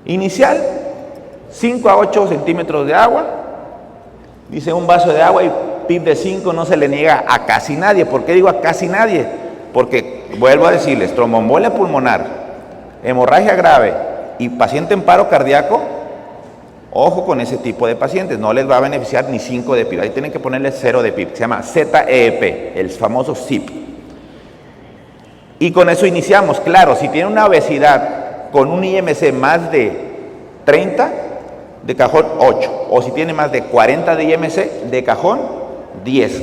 Inicial, 5 a 8 centímetros de agua. Dice un vaso de agua y PIB de 5 no se le niega a casi nadie. ¿Por qué digo a casi nadie? Porque, vuelvo a decirles, tromboembolia pulmonar, hemorragia grave y paciente en paro cardíaco, ojo con ese tipo de pacientes, no les va a beneficiar ni 5 de PIB. Ahí tienen que ponerle 0 de PIB, se llama ZEP, el famoso ZIP. Y con eso iniciamos. Claro, si tiene una obesidad con un IMC más de 30, de cajón 8. O si tiene más de 40 de IMC, de cajón 10.